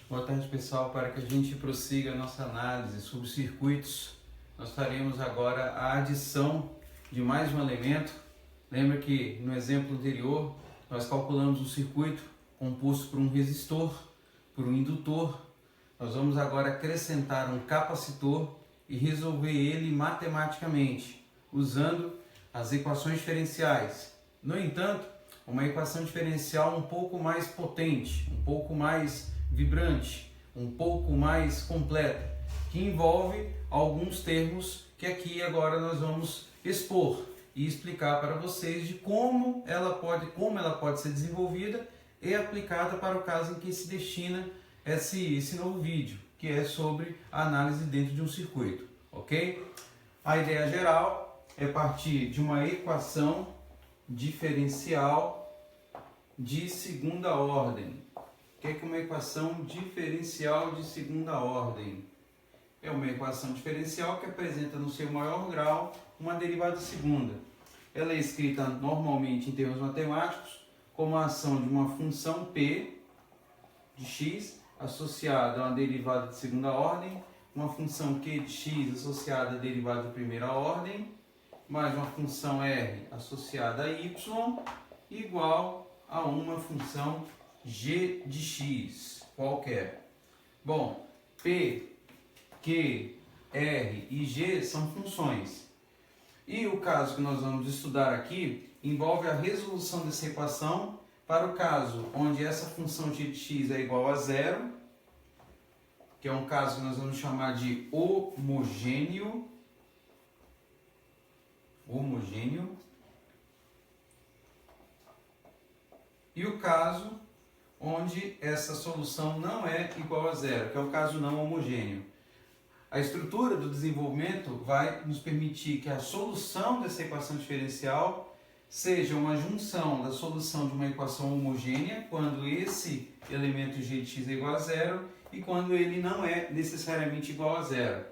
Boa tarde, pessoal. Para que a gente prossiga a nossa análise sobre circuitos, nós faremos agora a adição de mais um elemento. Lembra que no exemplo anterior nós calculamos um circuito composto por um resistor, por um indutor. Nós vamos agora acrescentar um capacitor e resolver ele matematicamente, usando as equações diferenciais. No entanto, uma equação diferencial um pouco mais potente, um pouco mais vibrante, um pouco mais completa, que envolve alguns termos que aqui agora nós vamos expor e explicar para vocês de como ela pode ser desenvolvida e aplicada para o caso em que se destina esse novo vídeo, que é sobre a análise dentro de um circuito, ok? A ideia geral é partir de uma equação diferencial de segunda ordem. O que é uma equação diferencial de segunda ordem? É uma equação diferencial que apresenta no seu maior grau uma derivada segunda. Ela é escrita normalmente em termos matemáticos como a ação de uma função p de x associada a uma derivada de segunda ordem, uma função q de x associada a derivada de primeira ordem, mais uma função r associada a y, igual a uma função g de x qualquer. Bom, p, q, r e g são funções. E o caso que nós vamos estudar aqui envolve a resolução dessa equação para o caso onde essa função g de x é igual a zero, que é um caso que nós vamos chamar de homogêneo. E o caso onde essa solução não é igual a zero, que é o caso não homogêneo. A estrutura do desenvolvimento vai nos permitir que a solução dessa equação diferencial seja uma junção da solução de uma equação homogênea, quando esse elemento g de x é igual a zero e quando ele não é necessariamente igual a zero.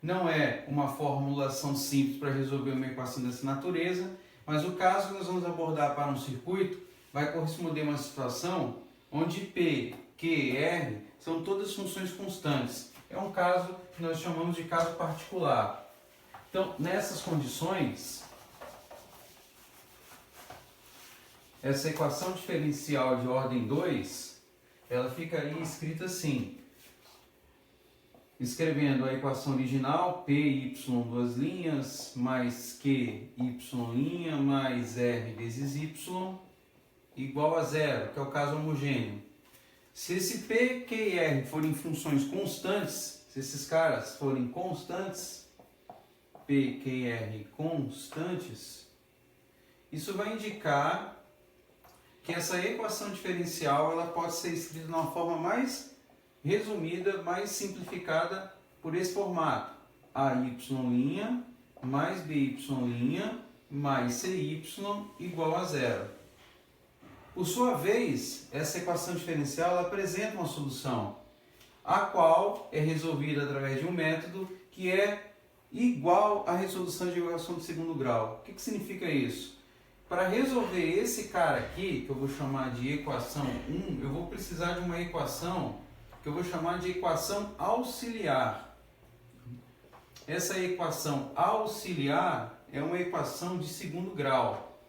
Não é uma formulação simples para resolver uma equação dessa natureza, mas o caso que nós vamos abordar para um circuito vai corresponder a uma situação onde P, Q e R são todas funções constantes. É um caso que nós chamamos de caso particular. Então, nessas condições, essa equação diferencial de ordem 2, ela ficaria escrita assim, escrevendo a equação original, Py duas linhas, mais Qy linha, mais R vezes Y, igual a zero, que é o caso homogêneo. Se esse P, Q e R forem funções constantes, se esses caras forem constantes, P, Q e R constantes, isso vai indicar que essa equação diferencial ela pode ser escrita de uma forma mais resumida, mais simplificada por esse formato. AY' mais BY' mais CY igual a zero. Por sua vez, essa equação diferencial ela apresenta uma solução, a qual é resolvida através de um método que é igual à resolução de equação de segundo grau. O que significa isso? Para resolver esse cara aqui, que eu vou chamar de equação 1, eu vou precisar de uma equação que eu vou chamar de equação auxiliar. Essa equação auxiliar é uma equação de segundo grau.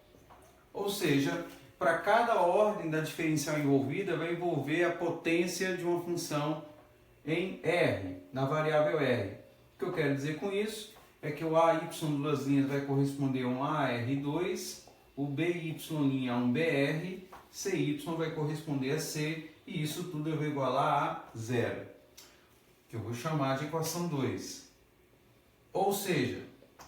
Ou seja, para cada ordem da diferencial envolvida, vai envolver a potência de uma função em R, na variável R. O que eu quero dizer com isso é que o AY duas linhas vai corresponder a um AR2, o BY' a um BR, CY vai corresponder a C, e isso tudo eu vou igualar a zero, que eu vou chamar de equação 2. Ou seja,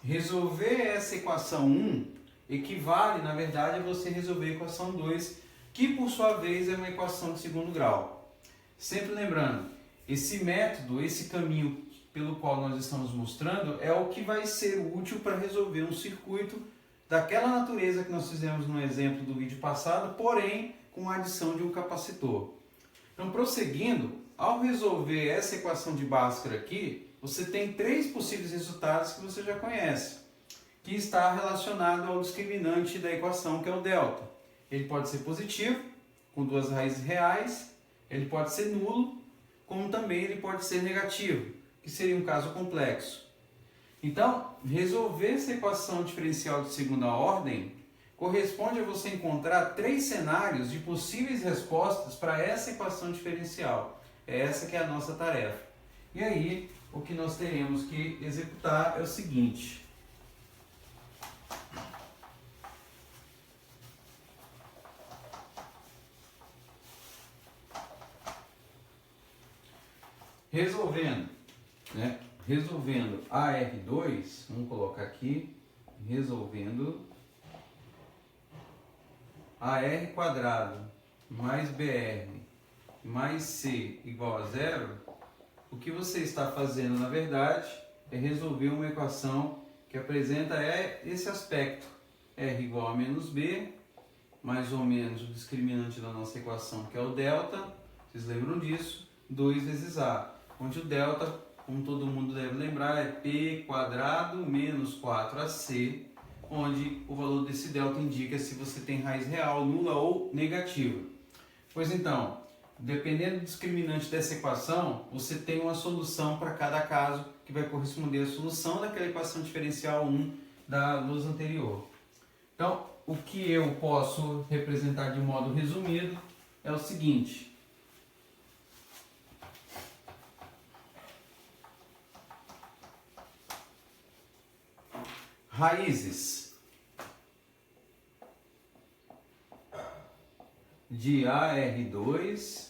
resolver essa equação 1 equivale, na verdade, a você resolver a equação 2, que por sua vez é uma equação de segundo grau. Sempre lembrando, esse método, esse caminho pelo qual nós estamos mostrando é o que vai ser útil para resolver um circuito daquela natureza que nós fizemos no exemplo do vídeo passado, porém com a adição de um capacitor. Então, prosseguindo, ao resolver essa equação de Bhaskara aqui, você tem três possíveis resultados que você já conhece, que está relacionado ao discriminante da equação, que é o delta. Ele pode ser positivo, com duas raízes reais, ele pode ser nulo, como também ele pode ser negativo, que seria um caso complexo. Então, resolver essa equação diferencial de segunda ordem corresponde a você encontrar 3 cenários de possíveis respostas para essa equação diferencial. É essa que é a nossa tarefa. E aí, o que nós teremos que executar é o seguinte. Resolvendo AR2, vamos colocar aqui, resolvendo AR quadrado mais BR mais C igual a zero, o que você está fazendo, na verdade, é resolver uma equação que apresenta esse aspecto. R igual a menos B, mais ou menos o discriminante da nossa equação, que é o delta, vocês lembram disso, 2 vezes A, onde o delta, como todo mundo deve lembrar, é P quadrado menos 4AC, onde o valor desse delta indica se você tem raiz real, nula ou negativa. Pois então, dependendo do discriminante dessa equação, você tem uma solução para cada caso que vai corresponder à solução daquela equação diferencial 1 da lousa anterior. Então, o que eu posso representar de modo resumido é o seguinte. Raízes de AR2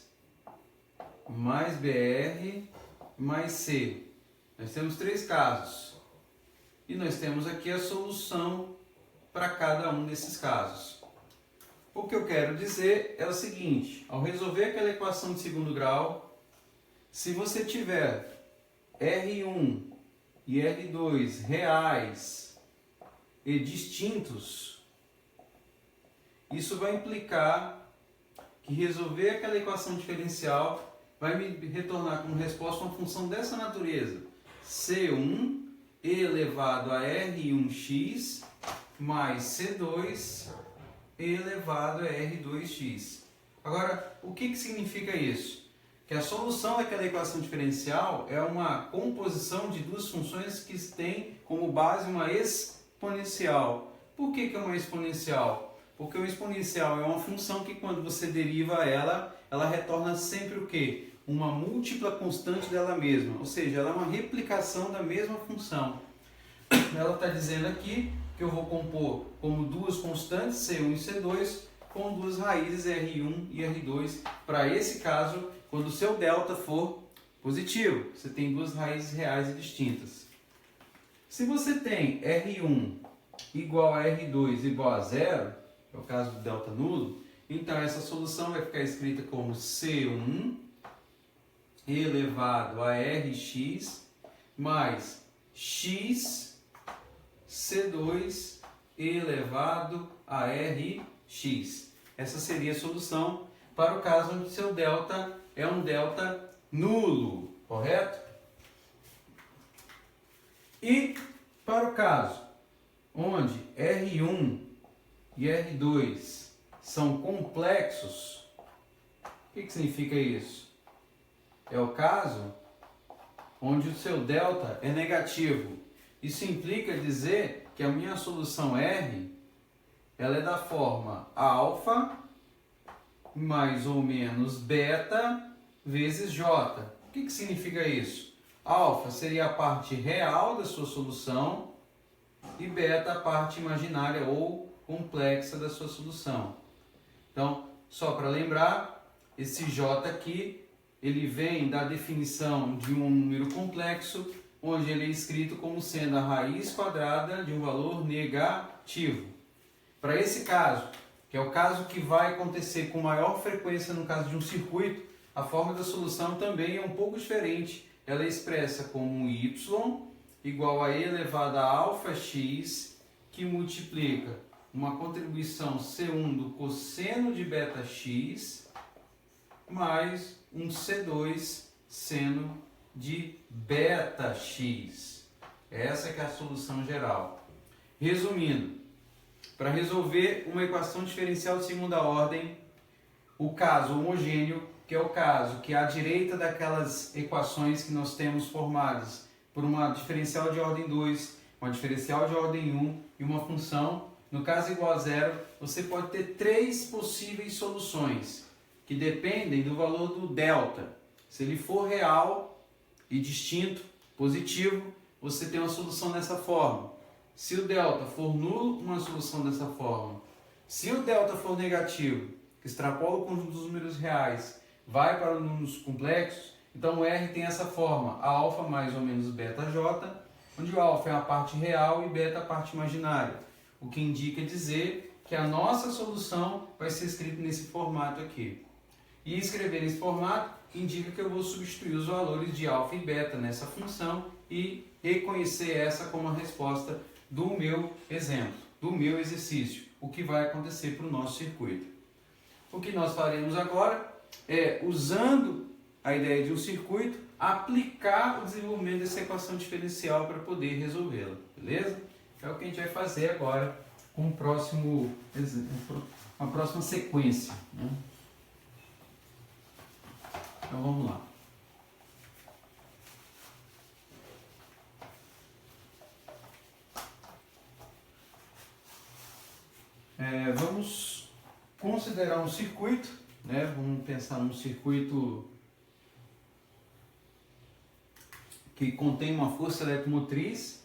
mais BR mais C. Nós temos 3 casos. E nós temos aqui a solução para cada um desses casos. O que eu quero dizer é o seguinte: ao resolver aquela equação de segundo grau, se você tiver R1 e R2 reais e distintos, isso vai implicar que resolver aquela equação diferencial vai me retornar como resposta uma função dessa natureza, C1 elevado a R1x mais C2 elevado a R2x. Agora, o que significa isso? Que a solução daquela equação diferencial é uma composição de duas funções que têm como base uma exponencial. Por que é uma exponencial? Porque o exponencial é uma função que quando você deriva ela, ela retorna sempre o quê? Uma múltipla constante dela mesma, ou seja, ela é uma replicação da mesma função. Ela está dizendo aqui que eu vou compor como duas constantes, C1 e C2, com duas raízes R1 e R2, para esse caso, quando o seu delta for positivo, você tem duas raízes reais e distintas. Se você tem R1 igual a R2 igual a zero, é o caso do delta nulo, então essa solução vai ficar escrita como C1 elevado a Rx mais x C2 elevado a Rx. Essa seria a solução para o caso onde seu delta é um delta nulo, correto? E para o caso onde R1 e R2 são complexos, o que significa isso? É o caso onde o seu delta é negativo. Isso implica dizer que a minha solução R ela é da forma alfa mais ou menos beta vezes J. O que significa isso? Alfa seria a parte real da sua solução e beta a parte imaginária ou complexa da sua solução. Então, só para lembrar, esse J aqui, ele vem da definição de um número complexo, onde ele é escrito como sendo a raiz quadrada de um valor negativo. Para esse caso, que é o caso que vai acontecer com maior frequência no caso de um circuito, a forma da solução também é um pouco diferente. Ela é expressa como y igual a e elevado a alfa x, que multiplica uma contribuição C1 do cosseno de beta x mais um C2 seno de beta x. Essa que é a solução geral. Resumindo, para resolver uma equação diferencial de segunda ordem, o caso homogêneo que é o caso que à direita daquelas equações que nós temos formadas por uma diferencial de ordem 2, uma diferencial de ordem 1 e uma função, no caso igual a zero, você pode ter três possíveis soluções que dependem do valor do delta. Se ele for real e distinto, positivo, você tem uma solução dessa forma. Se o delta for nulo, uma solução dessa forma. Se o delta for negativo, que extrapola o conjunto dos números reais, vai para os números complexos, então o R tem essa forma, alfa mais ou menos beta j, onde o alfa é a parte real e beta a parte imaginária, o que indica dizer que a nossa solução vai ser escrita nesse formato aqui. E escrever nesse formato indica que eu vou substituir os valores de alfa e beta nessa função e reconhecer essa como a resposta do meu exemplo, do meu exercício, o que vai acontecer para o nosso circuito. O que nós faremos agora é, usando a ideia de um circuito, aplicar o desenvolvimento dessa equação diferencial para poder resolvê-la, beleza? É o que a gente vai fazer agora com o próximo, uma próxima sequência, né? Então vamos lá. Vamos considerar um circuito, né? Vamos pensar num circuito que contém uma força eletromotriz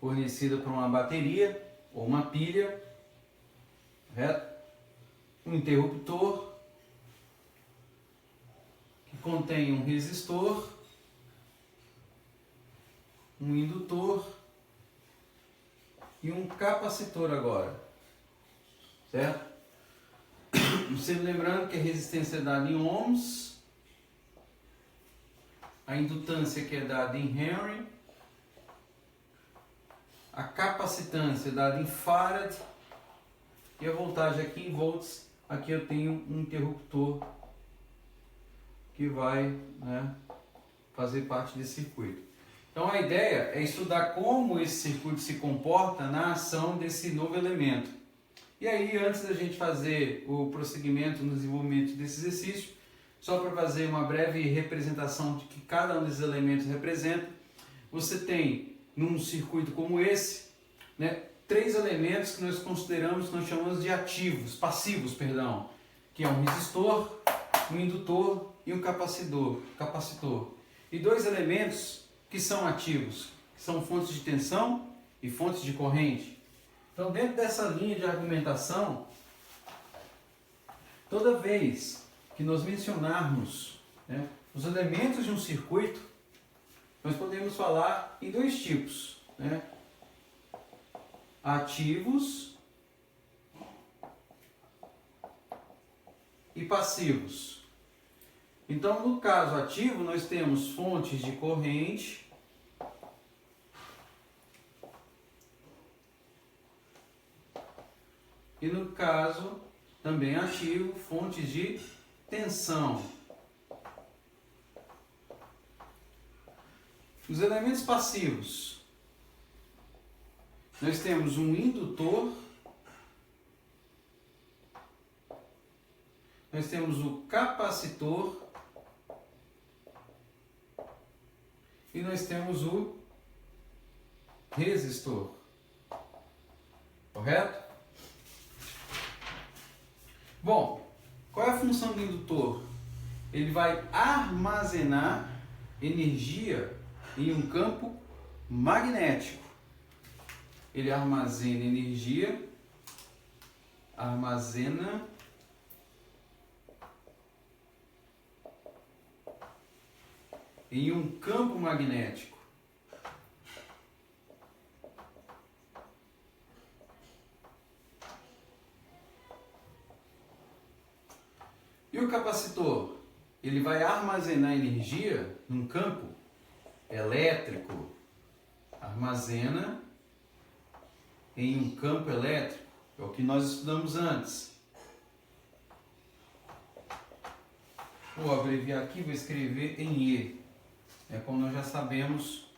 fornecida por uma bateria ou uma pilha, correto? Um interruptor que contém um resistor, um indutor e um capacitor agora, certo? Sempre lembrando que a resistência é dada em ohms, a indutância que é dada em Henry, a capacitância é dada em Farad e a voltagem aqui em volts. Aqui eu tenho um interruptor que vai, né, fazer parte desse circuito. Então a ideia é estudar como esse circuito se comporta na ação desse novo elemento. E aí, antes da gente fazer o prosseguimento no desenvolvimento desse exercício, só para fazer uma breve representação de que cada um desses elementos representa, você tem, num circuito como esse, né, três elementos que nós consideramos, que nós chamamos de passivos, que é um resistor, um indutor e um capacitor. E dois elementos que são ativos, que são fontes de tensão e fontes de corrente. Então, dentro dessa linha de argumentação, toda vez que nós mencionarmos, né, os elementos de um circuito, nós podemos falar em dois tipos, né? Ativos e passivos. Então, no caso ativo, nós temos fontes de corrente e, no caso também ativo, fontes de tensão. Os elementos passivos, nós temos um indutor, nós temos o capacitor e nós temos o resistor, correto? Bom, qual é a função do indutor? Ele vai armazenar energia em um campo magnético. Ele armazena energia, em um campo magnético. E o capacitor? Ele vai armazenar energia num campo elétrico. Armazena em um campo elétrico. É o que nós estudamos antes. Vou abreviar aqui, vou escrever em E. É como nós já sabemos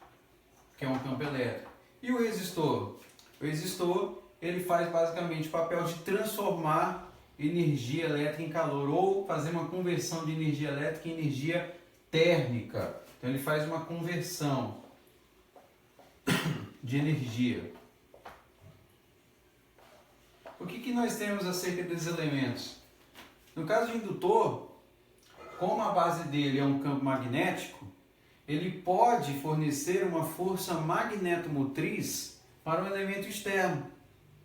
que é um campo elétrico. E o resistor? O resistor, ele faz basicamente o papel de transformar energia elétrica em calor, ou fazer uma conversão de energia elétrica em energia térmica. Então ele faz uma conversão de energia. O que nós temos acerca desses elementos? No caso do indutor, como a base dele é um campo magnético, ele pode fornecer uma força magnetomotriz para um elemento externo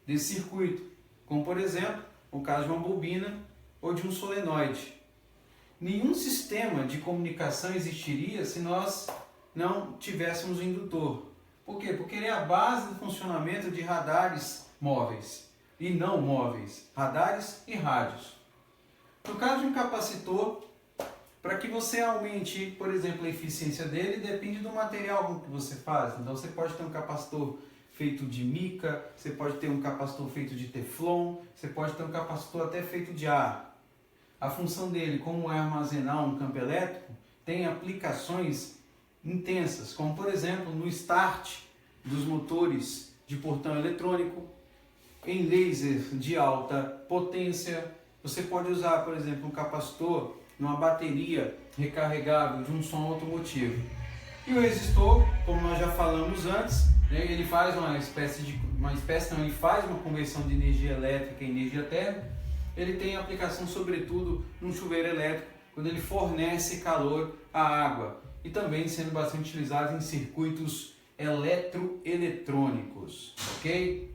desse circuito, como por exemplo, o caso de uma bobina ou de um solenoide. Nenhum sistema de comunicação existiria se nós não tivéssemos um indutor. Por quê? Porque ele é a base do funcionamento de radares móveis e não móveis, radares e rádios. No caso de um capacitor, para que você aumente, por exemplo, a eficiência dele, depende do material com que você faz. Então você pode ter um capacitor feito de mica, você pode ter um capacitor feito de teflon, você pode ter um capacitor até feito de ar. A função dele, como é armazenar um campo elétrico, tem aplicações intensas, como por exemplo no start dos motores de portão eletrônico, em laser de alta potência. Você pode usar, por exemplo, um capacitor numa bateria recarregável de um som automotivo. E o resistor, como nós já falamos antes, né, ele faz ele faz uma conversão de energia elétrica em energia térmica. Ele tem aplicação sobretudo no chuveiro elétrico, quando ele fornece calor à água, e também sendo bastante utilizado em circuitos eletroeletrônicos, ok?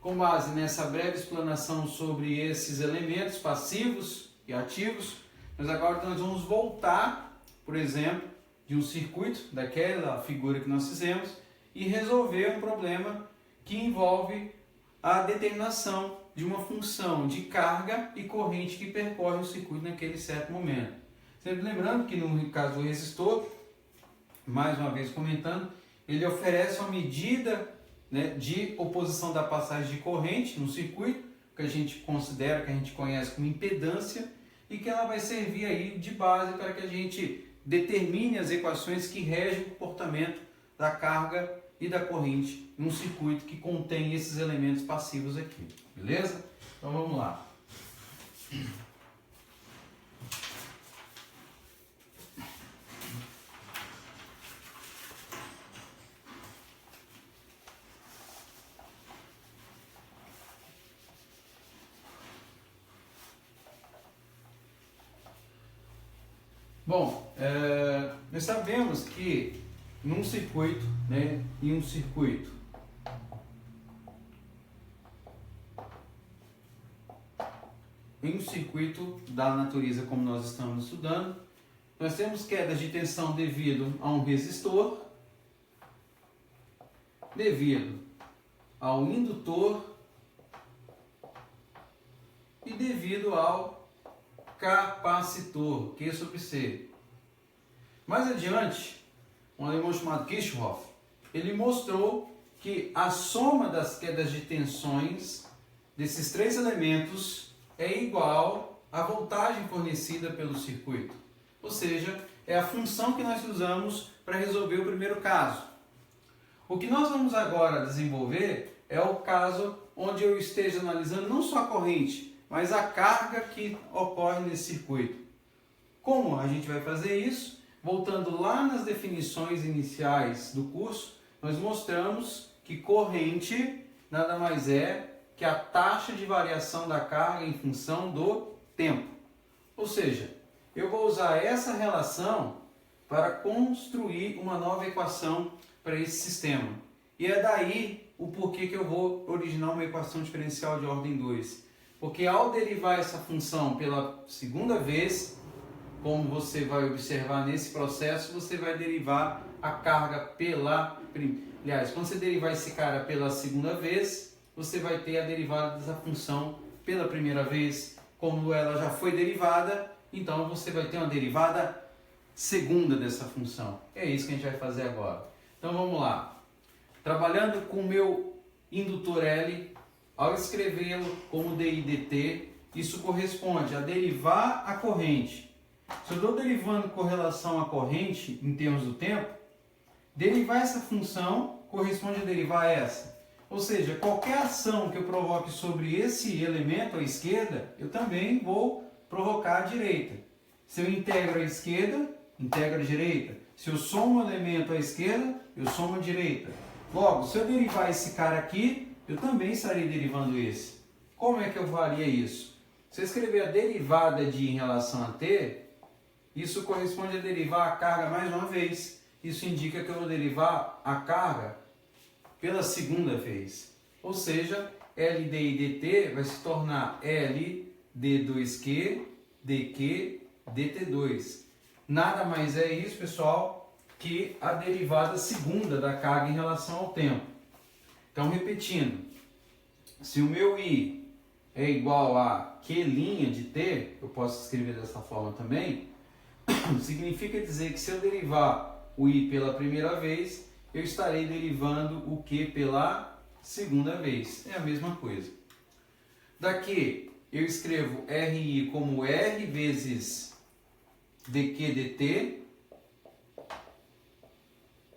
Com base nessa breve explanação sobre esses elementos passivos e ativos, nós vamos voltar, por exemplo, de um circuito, daquela figura que nós fizemos, e resolver um problema que envolve a determinação de uma função de carga e corrente que percorre o circuito naquele certo momento. Sempre lembrando que no caso do resistor, mais uma vez comentando, ele oferece uma medida, né, de oposição da passagem de corrente no circuito, que a gente considera, que a gente conhece como impedância, e que ela vai servir aí de base para que a gente determine as equações que regem o comportamento da carga e da corrente num circuito que contém esses elementos passivos aqui, beleza? Então vamos lá. Bom, nós sabemos que num circuito, né, em um circuito da natureza como nós estamos estudando, nós temos quedas de tensão devido a um resistor, devido ao indutor e devido ao capacitor, Q sobre C. Mais adiante, um alemão chamado Kirchhoff, ele mostrou que a soma das quedas de tensões desses três elementos é igual à voltagem fornecida pelo circuito. Ou seja, é a função que nós usamos para resolver o primeiro caso. O que nós vamos agora desenvolver é o caso onde eu esteja analisando não só a corrente, mas a carga que ocorre nesse circuito. Como a gente vai fazer isso? Voltando lá nas definições iniciais do curso, nós mostramos que corrente nada mais é que a taxa de variação da carga em função do tempo. Ou seja, eu vou usar essa relação para construir uma nova equação para esse sistema. E é daí o porquê que eu vou originar uma equação diferencial de ordem 2. Porque ao derivar essa função pela segunda vez, como você vai observar nesse processo, você vai derivar a carga pela... Aliás, quando você derivar esse cara pela segunda vez, você vai ter a derivada dessa função pela primeira vez. Como ela já foi derivada, então você vai ter uma derivada segunda dessa função. É isso que a gente vai fazer agora. Então vamos lá. Trabalhando com o meu indutor L, ao escrevê-lo como dIdt, isso corresponde a derivar a corrente. Se eu estou derivando com relação à corrente em termos do tempo, derivar essa função corresponde a derivar essa. Ou seja, qualquer ação que eu provoque sobre esse elemento à esquerda, eu também vou provocar à direita. Se eu integro a esquerda, integro a direita. Se eu somo um elemento à esquerda, eu somo a direita. Logo, se eu derivar esse cara aqui, eu também estarei derivando esse. Como é que eu faria isso? Se eu escrever a derivada de em relação a t, isso corresponde a derivar a carga mais uma vez. Isso indica que eu vou derivar a carga pela segunda vez. Ou seja, LD e DT vai se tornar LD2Q, DQ, DT2. Nada mais é isso, pessoal, que a derivada segunda da carga em relação ao tempo. Então, repetindo, se o meu I é igual a Q' de T, eu posso escrever dessa forma também, significa dizer que se eu derivar o I pela primeira vez, eu estarei derivando o Q pela segunda vez. É a mesma coisa. Daqui eu escrevo RI como R vezes DQ dt,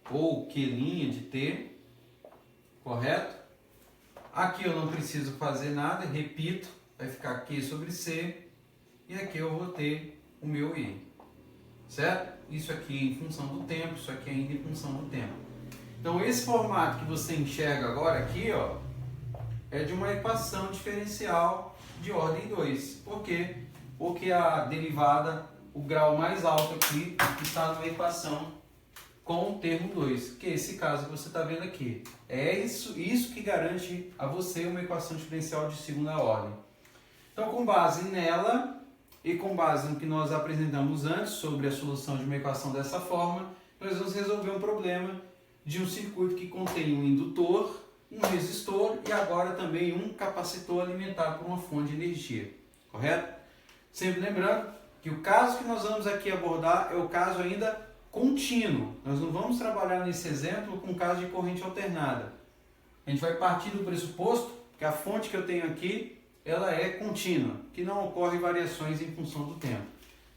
ou Q' de T, correto? Aqui eu não preciso fazer nada, repito, vai ficar Q sobre C, e aqui eu vou ter o meu I, certo? Isso aqui em função do tempo, isso aqui ainda em função do tempo. Então esse formato que você enxerga agora aqui, ó, é de uma equação diferencial de ordem 2. Por quê? Porque a derivada, o grau mais alto aqui, está numa equação com o termo 2, que é esse caso que você está vendo aqui. É isso que garante a você uma equação diferencial de segunda ordem. Então, com base nela e com base no que nós apresentamos antes sobre a solução de uma equação dessa forma, nós vamos resolver um problema de um circuito que contém um indutor, um resistor e agora também um capacitor alimentado por uma fonte de energia, correto? Sempre lembrando que o caso que nós vamos aqui abordar é o caso ainda contínuo. Nós não vamos trabalhar nesse exemplo com caso de corrente alternada. A gente vai partir do pressuposto que a fonte que eu tenho aqui, ela é contínua, que não ocorre variações em função do tempo.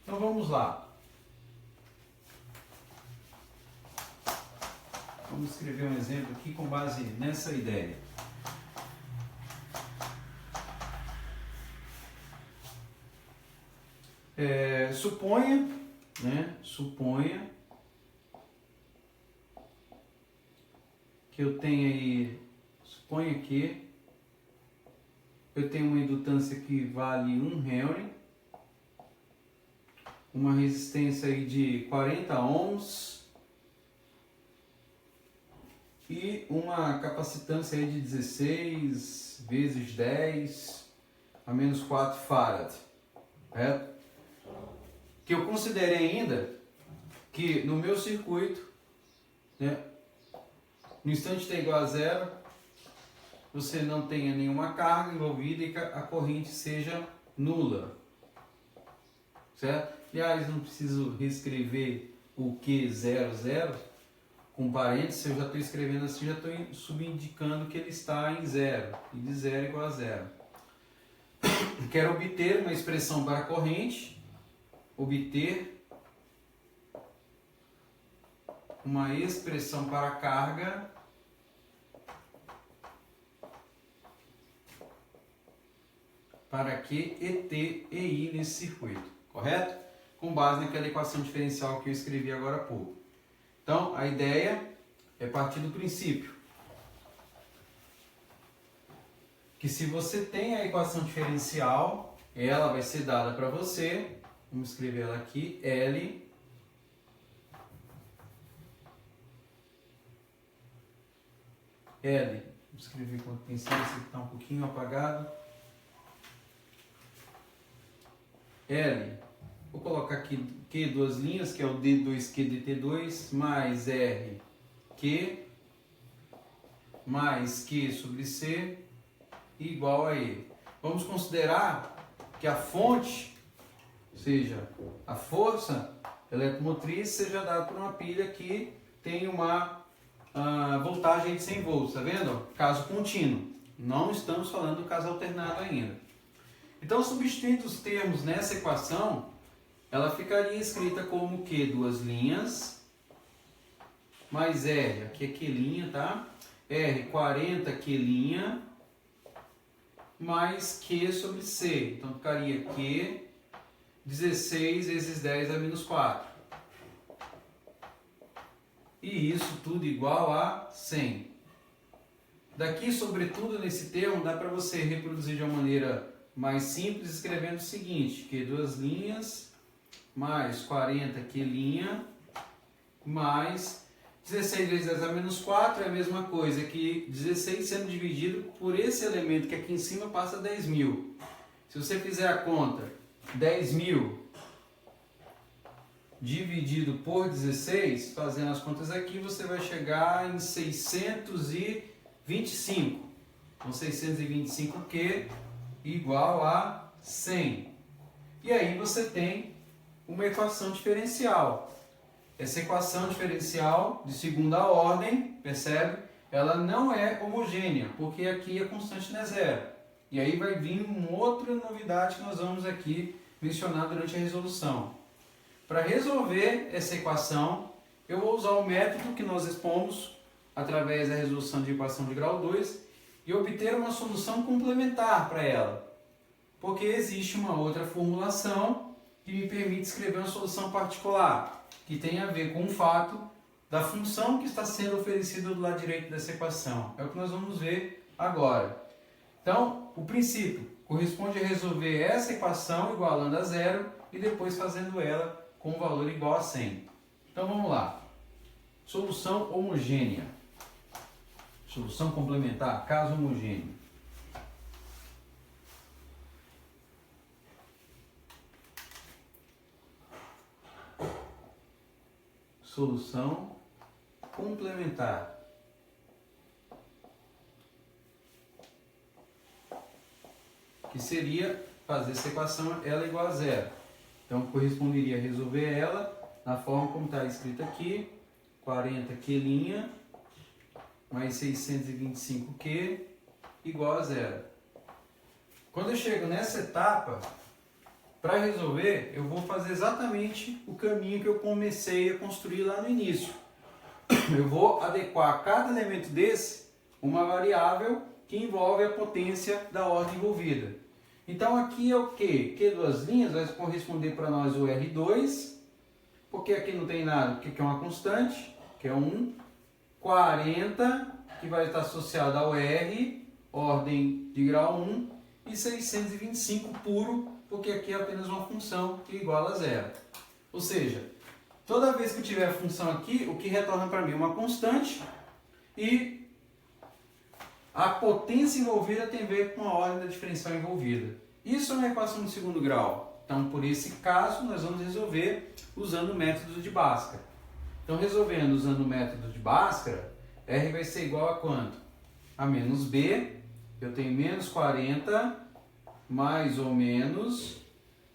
Então vamos lá. Vamos escrever um exemplo aqui com base nessa ideia. Suponha que eu tenha aí, suponha que eu tenho uma indutância que vale 1 Henry, uma resistência aí de 40 ohms e uma capacitância aí de 16 vezes 10 a menos 4 farad, correto? Que eu considerei ainda que no meu circuito, né, no instante t igual a zero, você não tenha nenhuma carga envolvida e que a corrente seja nula, certo? Aliás, não preciso reescrever o Q00 com parênteses, eu já estou escrevendo assim, já estou subindicando que ele está em zero, e de zero igual a zero. Quero obter uma expressão para a corrente, obter uma expressão para a carga para Q, ET e I nesse circuito, correto? Com base naquela equação diferencial que eu escrevi agora há pouco. Então, a ideia é partir do princípio que se você tem a equação diferencial, ela vai ser dada para você, vamos escrever ela aqui, L vou escrever com atenção, esse aqui está um pouquinho apagado. L, vou colocar aqui Q duas linhas, que é o D2Q DT2, mais R, Q, mais Q sobre C, igual a E. Vamos considerar que a fonte, ou seja, a força eletromotriz, seja dada por uma pilha que tem uma voltagem de 100 volts, tá vendo? Caso contínuo. Não estamos falando do caso alternado ainda. Então, substituindo os termos nessa equação, ela ficaria escrita como Q duas linhas, mais R, aqui é Q', tá? R 40 Q' mais Q sobre C. Então ficaria Q 16 vezes 10 a menos 4. E isso tudo igual a 100. Daqui, sobretudo nesse termo, dá para você reproduzir de uma maneira mais simples, escrevendo o seguinte: Q2' mais 40 Q' mais 16 vezes 10 a menos 4 é a mesma coisa que 16 sendo dividido por esse elemento que aqui em cima passa 10.000. Se você fizer a conta, 10.000 dividido por 16, fazendo as contas aqui, você vai chegar em 625. Então 625Q igual a 100. E aí você tem uma equação diferencial. Essa equação diferencial de segunda ordem, percebe? Ela não é homogênea, porque aqui a constante não é zero. E aí vai vir uma outra novidade que nós vamos aqui mencionar durante a resolução. Para resolver essa equação, eu vou usar o método que nós expomos através da resolução de equação de grau 2 e obter uma solução complementar para ela. Porque existe uma outra formulação que me permite escrever uma solução particular, que tem a ver com o fato da função que está sendo oferecida do lado direito dessa equação. É o que nós vamos ver agora. Então, o princípio corresponde a resolver essa equação igualando a zero e depois fazendo ela com um valor igual a 100. Então, vamos lá. Solução homogênea. Solução complementar, caso homogêneo. Solução complementar. Que seria fazer essa equação ela igual a zero. Então corresponderia a resolver ela na forma como está escrito aqui, 40 Q' mais 625Q igual a zero. Quando eu chego nessa etapa, para resolver, eu vou fazer exatamente o caminho que eu comecei a construir lá no início. Eu vou adequar a cada elemento desse uma variável que envolve a potência da ordem envolvida. Então aqui é o quê? Q2' vai corresponder para nós o R2, porque aqui não tem nada, que é uma constante, que é 1, 40, que vai estar associado ao R, ordem de grau 1, e 625 puro, porque aqui é apenas uma função que iguala a zero. Ou seja, toda vez que eu tiver a função aqui, o que retorna para mim é uma constante e a potência envolvida tem a ver com a ordem da diferencial envolvida. Isso é uma equação de segundo grau. Então, por esse caso, nós vamos resolver usando o método de Bhaskara. Então, resolvendo usando o método de Bhaskara, R vai ser igual a quanto? A menos B, eu tenho menos 40, mais ou menos,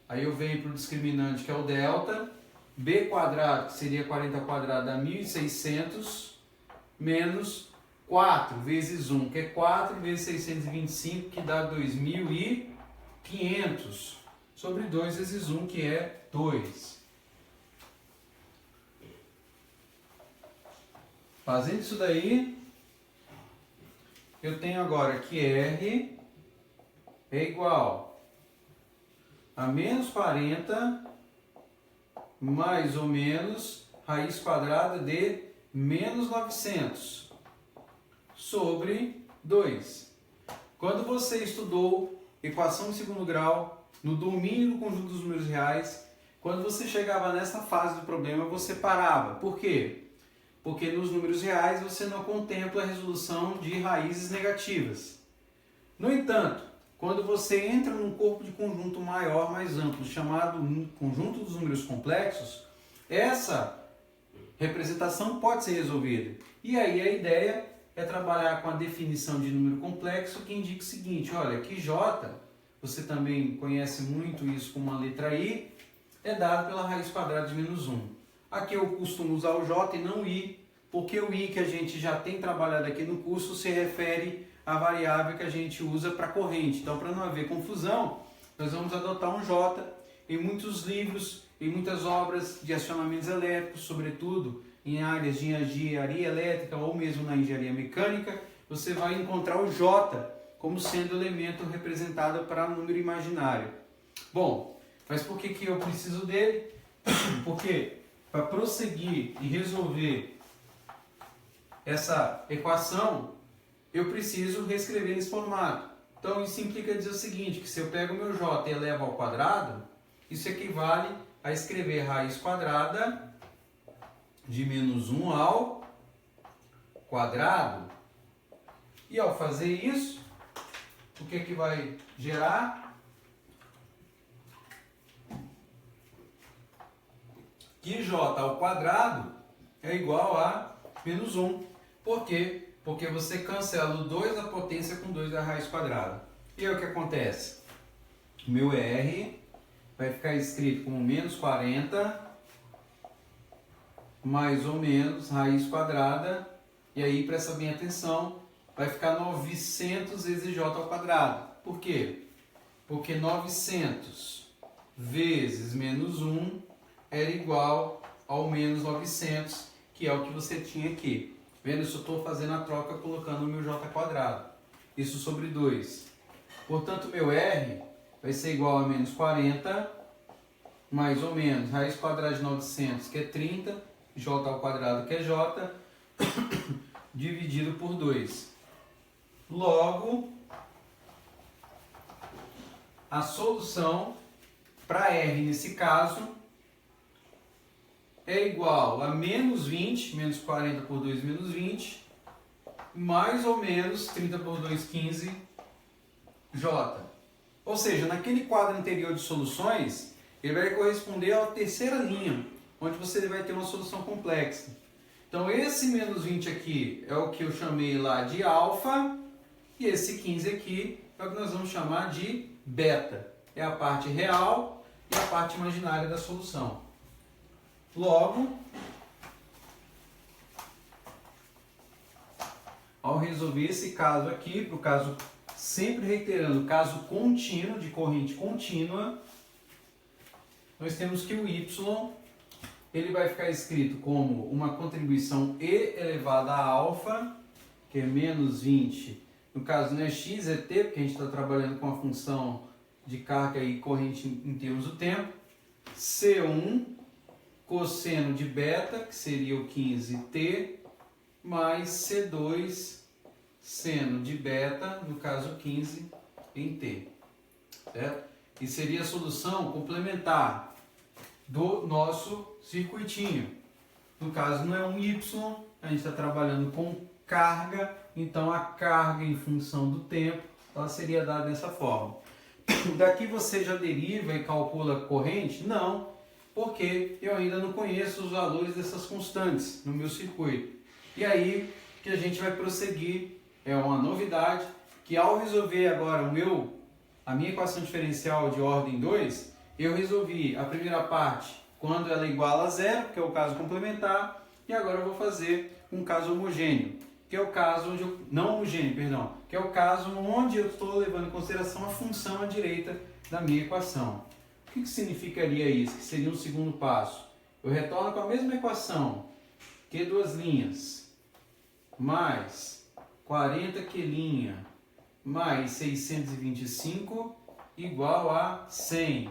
aí eu venho para o discriminante que é o delta, B quadrado, que seria 40 ao quadrado, dá 1.600, menos 4 vezes 1, que é 4, vezes 625, que dá 2.500, sobre 2 vezes 1, que é 2. Fazendo isso daí, eu tenho agora que R é igual a menos 40 mais ou menos raiz quadrada de menos 900 sobre 2. Quando você estudou equação de segundo grau, no domínio do conjunto dos números reais, quando você chegava nessa fase do problema, você parava. Por quê? Porque nos números reais você não contempla a resolução de raízes negativas. No entanto, quando você entra num corpo de conjunto maior, mais amplo, chamado conjunto dos números complexos, essa representação pode ser resolvida. E aí a ideia é trabalhar com a definição de número complexo, que indica o seguinte: olha, que J, você também conhece muito isso como a letra I, é dado pela raiz quadrada de menos 1. Aqui eu costumo usar o J e não o I, porque o I que a gente já tem trabalhado aqui no curso se refere à variável que a gente usa para corrente. Então, para não haver confusão, nós vamos adotar um J. Em muitos livros, em muitas obras de acionamentos elétricos, sobretudo em áreas de engenharia elétrica ou mesmo na engenharia mecânica, você vai encontrar o J como sendo o elemento representado para número imaginário. Bom, mas por que eu preciso dele? Porque para prosseguir e resolver essa equação, eu preciso reescrever nesse formato. Então isso implica dizer o seguinte, que se eu pego o meu J e elevo ao quadrado, isso equivale a escrever raiz quadrada de menos 1 ao quadrado. E ao fazer isso, o que vai gerar? Que J ao quadrado é igual a menos 1. Por quê? Porque você cancela o 2 à potência com 2 à raiz quadrada. E aí o que acontece? O meu R vai ficar escrito como menos 40 mais ou menos raiz quadrada. E aí, presta bem atenção, vai ficar 900 vezes J ao quadrado. Por quê? Porque 900 vezes menos 1 era igual ao menos 900, que é o que você tinha aqui. Vendo? Isso eu estou fazendo a troca colocando o meu J quadrado. Isso sobre 2. Portanto, meu R vai ser igual a menos 40, mais ou menos raiz quadrada de 900, que é 30, J ao quadrado, que é J, dividido por 2. Logo, a solução para R nesse caso é igual a menos 20, menos 40 por 2, menos 20, mais ou menos 30 por 2, 15, J. Ou seja, naquele quadro anterior de soluções, ele vai corresponder à terceira linha, onde você vai ter uma solução complexa. Então, esse menos 20 aqui é o que eu chamei lá de alfa, e esse 15 aqui é o que nós vamos chamar de beta. É a parte real e a parte imaginária da solução. Logo, ao resolver esse caso aqui, para o caso, sempre reiterando, caso contínuo, de corrente contínua, nós temos que o y ele vai ficar escrito como uma contribuição e elevada a alfa, que é menos 20. No caso não é x, é t, porque a gente está trabalhando com a função de carga e corrente em termos do tempo. C1 cosseno de beta, que seria o 15t, mais C2 seno de beta, no caso 15 em t. Certo? E seria a solução complementar do nosso circuitinho. No caso não é um y, a gente está trabalhando com carga, então a carga em função do tempo ela seria dada dessa forma. Daqui você já deriva e calcula a corrente? Não, porque eu ainda não conheço os valores dessas constantes no meu circuito. E aí que a gente vai prosseguir, é uma novidade, que ao resolver agora a minha equação diferencial de ordem 2, eu resolvi a primeira parte quando ela é igual a zero, que é o caso complementar, e agora eu vou fazer um caso homogêneo, que é o caso onde não homogêneo, perdão, que é o caso onde eu estou levando em consideração a função à direita da minha equação. O que significaria isso? Que seria um segundo passo. Eu retorno com a mesma equação, Q duas linhas, mais 40Q' mais 625 igual a 100,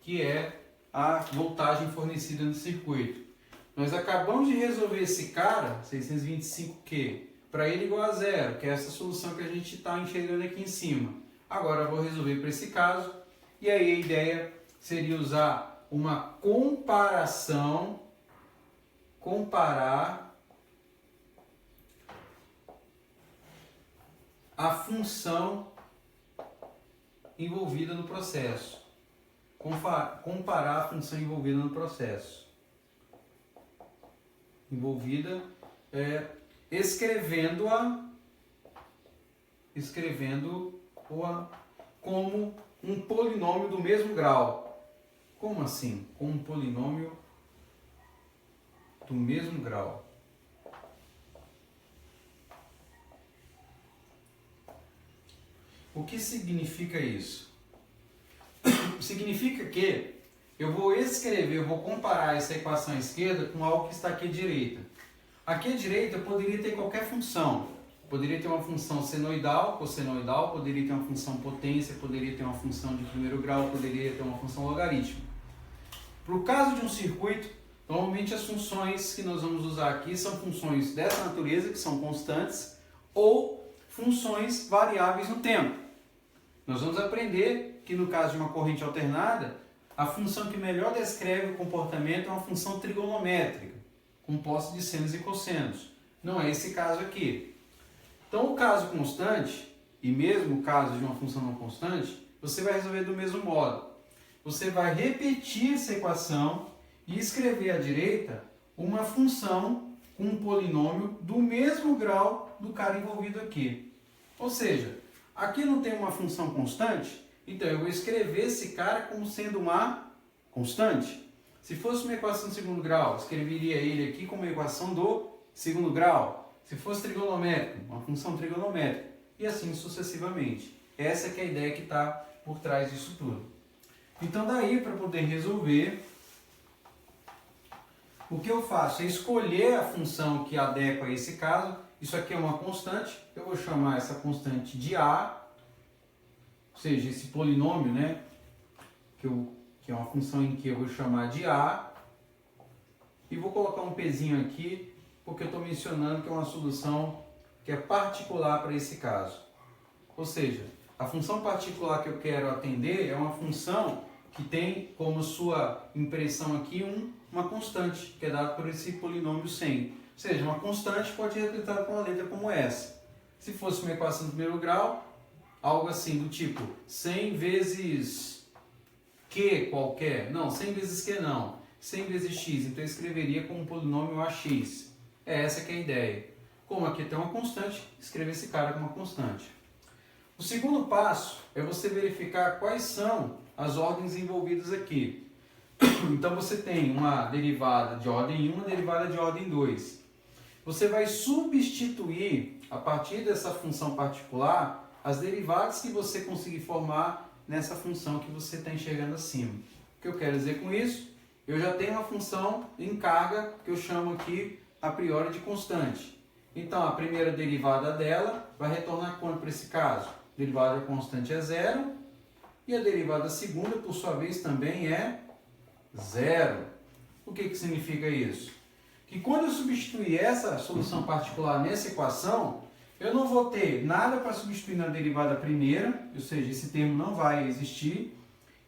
que é a voltagem fornecida no circuito. Nós acabamos de resolver esse cara, 625Q, para ele igual a zero, que é essa solução que a gente está enxergando aqui em cima. Agora eu vou resolver para esse caso, e aí a ideia seria usar uma comparação, comparar a função envolvida no processo. Comparar a função envolvida no processo. Envolvida escrevendo-a como um polinômio do mesmo grau. Como assim? Como um polinômio do mesmo grau. O que significa isso? Significa que eu vou escrever, eu vou comparar essa equação à esquerda com algo que está aqui à direita. Aqui à direita eu poderia ter qualquer função. Poderia ter uma função senoidal, cossenoidal, poderia ter uma função potência, poderia ter uma função de primeiro grau, poderia ter uma função logarítmica. Para o caso de um circuito, normalmente as funções que nós vamos usar aqui são funções dessa natureza, que são constantes, ou funções variáveis no tempo. Nós vamos aprender que no caso de uma corrente alternada, a função que melhor descreve o comportamento é uma função trigonométrica, composta de senos e cossenos. Não é esse caso aqui. Então, o caso constante, e mesmo o caso de uma função não constante, você vai resolver do mesmo modo. Você vai repetir essa equação e escrever à direita uma função com um polinômio do mesmo grau do cara envolvido aqui. Ou seja, aqui não tem uma função constante, então eu vou escrever esse cara como sendo uma constante. Se fosse uma equação de segundo grau, escreveria ele aqui como uma equação do segundo grau. Se fosse trigonométrico, uma função trigonométrica. E assim sucessivamente. Essa que é a ideia que está por trás disso tudo. Então daí, para poder resolver, o que eu faço é escolher a função que adequa a esse caso. Isso aqui é uma constante. Eu vou chamar essa constante de A. Ou seja, esse polinômio, né? Que é uma função em que eu vou chamar de A. E vou colocar um pezinho aqui, porque eu estou mencionando que é uma solução que é particular para esse caso. Ou seja, a função particular que eu quero atender é uma função que tem como sua impressão aqui uma constante, que é dada por esse polinômio 100. Ou seja, uma constante pode ser representada com uma letra como essa. Se fosse uma equação de primeiro grau, algo assim do tipo 100 vezes Q qualquer. Não, 100 vezes Q não. 100 vezes X. Então eu escreveria como um polinômio AX. É essa que é a ideia. Como aqui tem uma constante, escrever esse cara como uma constante. O segundo passo é você verificar quais são as ordens envolvidas aqui. Então você tem uma derivada de ordem 1 e uma derivada de ordem 2. Você vai substituir, a partir dessa função particular, as derivadas que você conseguir formar nessa função que você está enxergando acima. O que eu quero dizer com isso? Eu já tenho uma função em carga que eu chamo aqui a priori de constante. Então, a primeira derivada dela vai retornar quanto para esse caso? A derivada constante é zero e a derivada segunda, por sua vez, também é zero. O que significa isso? Que quando eu substituir essa solução particular nessa equação, eu não vou ter nada para substituir na derivada primeira, ou seja, esse termo não vai existir,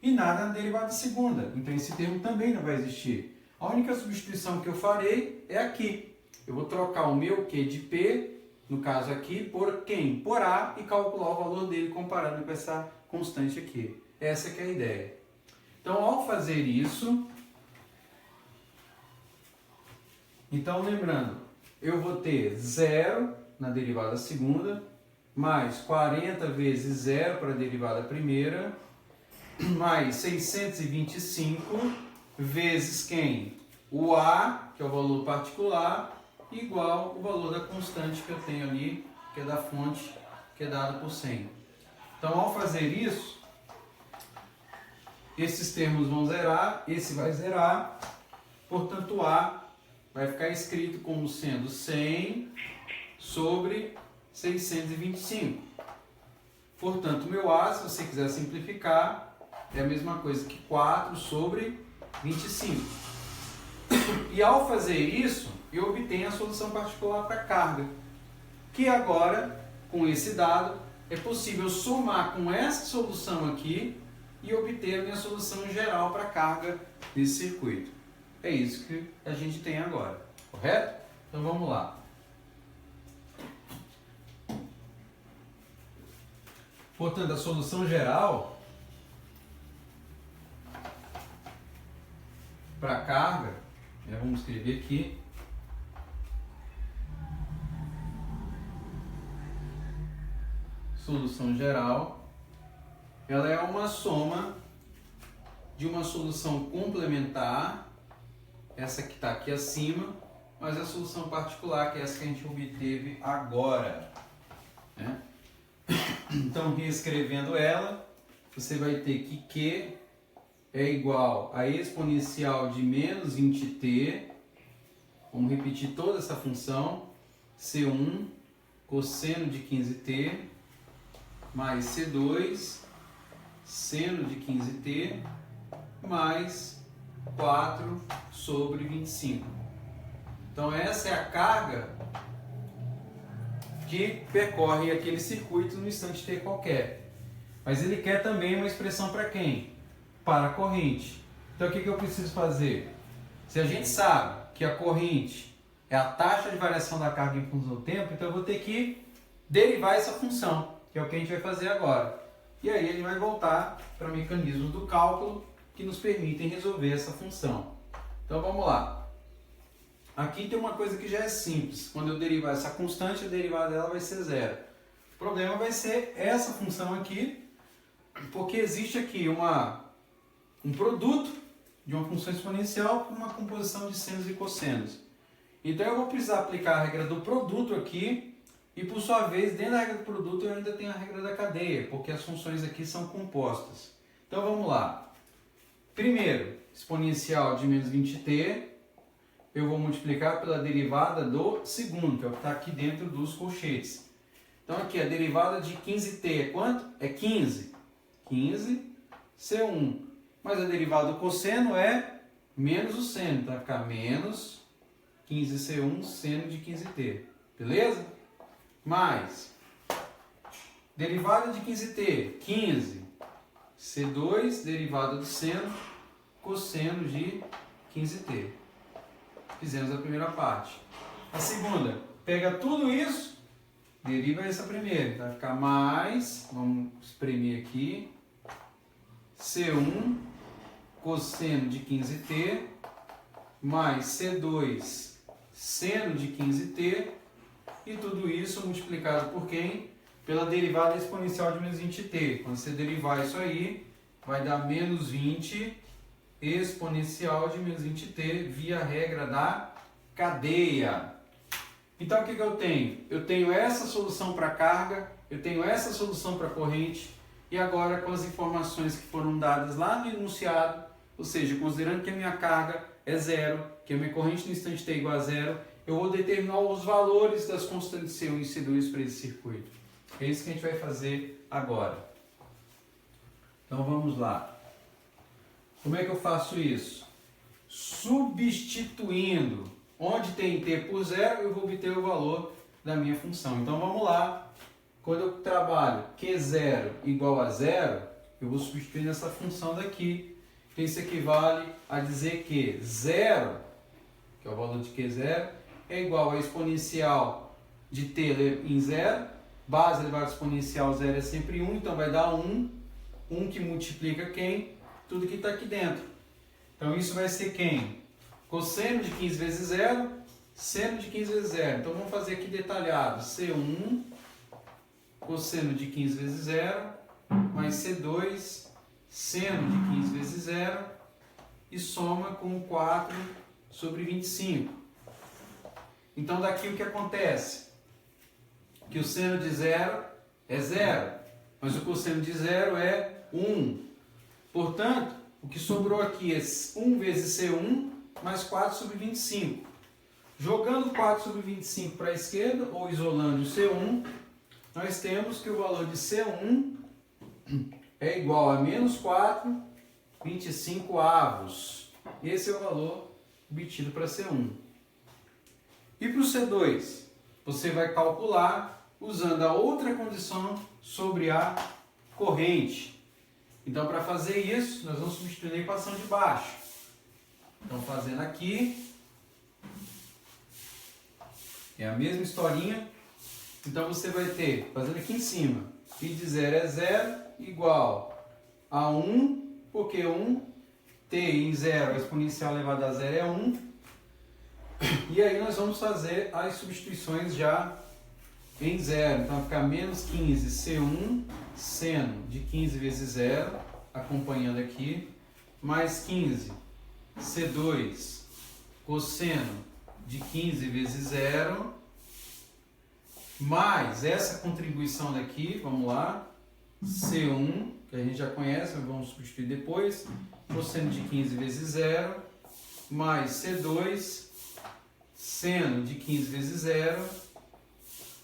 e nada na derivada segunda, então esse termo também não vai existir. A única substituição que eu farei é aqui. Eu vou trocar o meu Q de P, no caso aqui, por quem? Por A, e calcular o valor dele comparando com essa constante aqui. Essa que é a ideia. Então, ao fazer isso, então lembrando, eu vou ter zero na derivada segunda, mais 40 vezes zero para a derivada primeira, mais 625 vezes quem? O A, que é o valor particular, igual o valor da constante que eu tenho ali, que é da fonte, que é dada por 100. Então, ao fazer isso, esses termos vão zerar, esse vai zerar, portanto, o A vai ficar escrito como sendo 100 sobre 625. Portanto, meu A, se você quiser simplificar, é a mesma coisa que 4 sobre 25. E ao fazer isso, eu obtenho a solução particular para a carga. Que agora, com esse dado, é possível somar com essa solução aqui e obter a minha solução geral para a carga desse circuito. É isso que a gente tem agora, correto? Então vamos lá. Portanto, a solução geral para a carga, vamos escrever aqui, solução geral, ela é uma soma de uma solução complementar, essa que está aqui acima, mas a solução particular, que é essa que a gente obteve agora, né? Então, reescrevendo ela, você vai ter que Q é igual a exponencial de menos 20t. Vamos repetir toda essa função. C1 cosseno de 15t mais C2 seno de 15t mais 4 sobre 25. Então essa é a carga que percorre aquele circuito no instante t qualquer. Mas ele quer também uma expressão para quem? Para a corrente. Então o que eu preciso fazer? Se a gente sabe que a corrente é a taxa de variação da carga em função do tempo, então eu vou ter que derivar essa função, que é o que a gente vai fazer agora. E aí ele vai voltar para mecanismos do cálculo que nos permitem resolver essa função. Então vamos lá. Aqui tem uma coisa que já é simples. Quando eu derivar essa constante, a derivada dela vai ser zero. O problema vai ser essa função aqui, porque existe aqui um produto de uma função exponencial com uma composição de senos e cossenos. Então eu vou precisar aplicar a regra do produto aqui e, por sua vez, dentro da regra do produto eu ainda tenho a regra da cadeia, porque as funções aqui são compostas. Então vamos lá. Primeiro, exponencial de menos 20t, eu vou multiplicar pela derivada do segundo, que é o que está aqui dentro dos colchetes. Então aqui a derivada de 15t é quanto? É 15. 15 C1. Mas a derivada do cosseno é menos o seno, então vai ficar menos 15C1 seno de 15t. Beleza? Mais derivada de 15t, 15 C2, derivada do seno, cosseno de 15t. Fizemos a primeira parte. A segunda, pega tudo isso, deriva essa primeira. Vai ficar mais, vamos espremer aqui, C1 cosseno de 15t mais C2 seno de 15t, e tudo isso multiplicado por quem? Pela derivada exponencial de menos 20t. Quando você derivar isso aí, vai dar menos 20 exponencial de menos 20t via a regra da cadeia. Então o que eu tenho? Eu tenho essa solução para carga, eu tenho essa solução para corrente, e agora com as informações que foram dadas lá no enunciado, ou seja, considerando que a minha carga é zero, que a minha corrente no instante t é igual a zero, eu vou determinar os valores das constantes C1 e C2 para esse circuito. É isso que a gente vai fazer agora. Então vamos lá. Como é que eu faço isso? Substituindo onde tem t por zero, eu vou obter o valor da minha função. Então vamos lá. Quando eu trabalho Q0 igual a zero, eu vou substituir nessa função daqui. Então isso equivale a dizer que zero, que é o valor de Q0, é igual a exponencial de t em zero. Base elevado a exponencial zero é sempre 1, então vai dar 1. 1 que multiplica quem? Tudo que está aqui dentro. Então isso vai ser quem? Cosseno de 15 vezes zero, seno de 15 vezes zero. Então vamos fazer aqui detalhado. C1 cosseno de 15 vezes zero mais C2 seno de 15 vezes zero e soma com 4 sobre 25. Então daqui o que acontece? Que o seno de zero é zero, mas o cosseno de zero é 1. Portanto, o que sobrou aqui é 1 vezes C1 mais 4 sobre 25. Jogando 4 sobre 25 para a esquerda, ou isolando o C1, nós temos que o valor de C1 é igual a menos 4, 25 avos. Esse é o valor obtido para C1. E para o C2? Você vai calcular usando a outra condição sobre a corrente. Então, para fazer isso, nós vamos substituir a equação de baixo. Então, fazendo aqui, é a mesma historinha. Então, você vai ter, fazendo aqui em cima, π de 0 é 0, igual a 1, porque 1, t em 0, a exponencial elevada a 0 é 1. E aí nós vamos fazer as substituições já em zero. Então vai ficar menos 15 C1 seno de 15 vezes 0, acompanhando aqui, mais 15 C2 cosseno de 15 vezes 0, mais essa contribuição daqui, vamos lá, C1, que a gente já conhece, mas vamos substituir depois. Cosseno de 15 vezes 0, mais C2, seno de 15 vezes 0,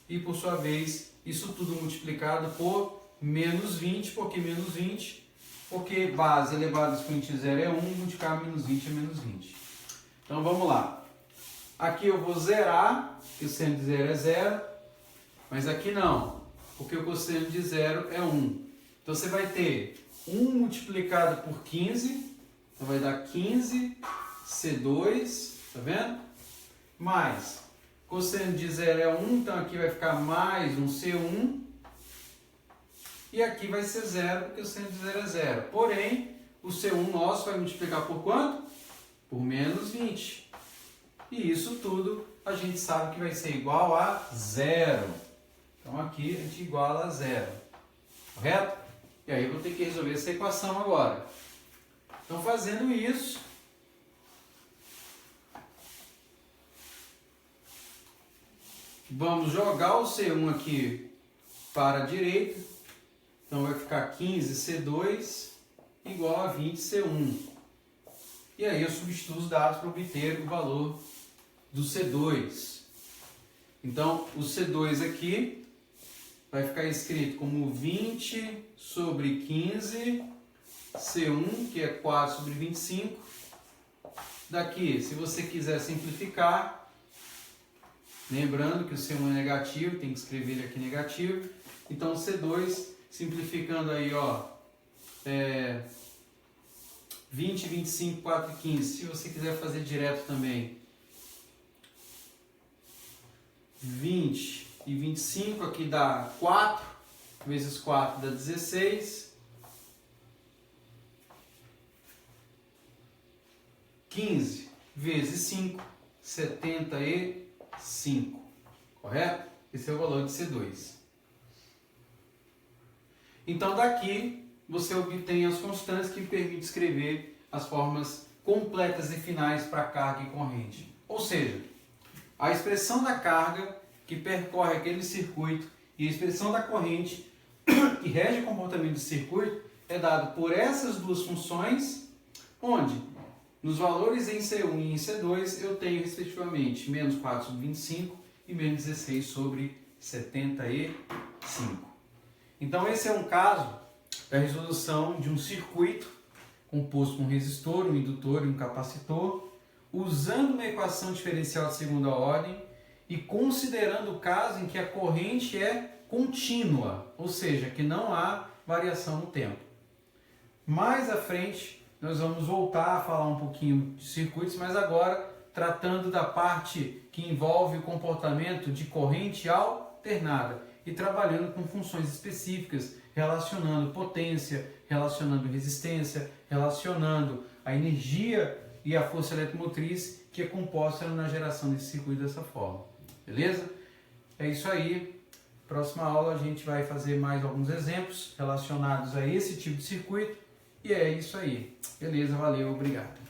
e por sua vez, isso tudo multiplicado por menos 20, porque menos 20, porque base elevado ao expoente de 0 é 1, multiplicar menos 20 é menos 20. Então vamos lá. Aqui eu vou zerar, porque o seno de 0 é 0, mas aqui não, porque o cosseno de 0 é 1. Então você vai ter 1 multiplicado por 15, então vai dar 15 C2, tá vendo? Mais, cosseno de 0 é 1, então aqui vai ficar mais um C1, e aqui vai ser 0, porque o seno de 0 é 0. Porém, o C1 nosso vai multiplicar por quanto? Por menos 20. E isso tudo a gente sabe que vai ser igual a 0. Então aqui a gente iguala a 0. Correto? E aí eu vou ter que resolver essa equação agora. Então fazendo isso, vamos jogar o C1 aqui para a direita. Então vai ficar 15C2 igual a 20C1. E aí eu substituo os dados para obter o valor do C2. Então o C2 aqui vai ficar escrito como 20 sobre 15, C1, que é 4 sobre 25. Daqui, se você quiser simplificar, lembrando que o C1 é negativo, tem que escrever ele aqui negativo. Então C2, simplificando aí, ó, 20, 25, 4 e 15. Se você quiser fazer direto também, 20 e 25, aqui dá 4, vezes 4 dá 16. 15 vezes 5, 75. Correto? Esse é o valor de C2. Então daqui você obtém as constantes que permitem escrever as formas completas e finais para carga e corrente. Ou seja, a expressão da carga que percorre aquele circuito e a expressão da corrente que rege o comportamento do circuito é dado por essas duas funções, onde nos valores em C1 e em C2 eu tenho respectivamente menos 4 sobre 25 e menos 16 sobre 75. Então esse é um caso da resolução de um circuito composto por um resistor, um indutor e um capacitor, usando uma equação diferencial de segunda ordem e considerando o caso em que a corrente é contínua, ou seja, que não há variação no tempo. Mais à frente nós vamos voltar a falar um pouquinho de circuitos, mas agora tratando da parte que envolve o comportamento de corrente alternada e trabalhando com funções específicas, relacionando potência, relacionando resistência, relacionando a energia e a força eletromotriz que é composta na geração desse circuito dessa forma. Beleza? É isso aí. Próxima aula a gente vai fazer mais alguns exemplos relacionados a esse tipo de circuito. E é isso aí. Beleza, valeu, obrigado.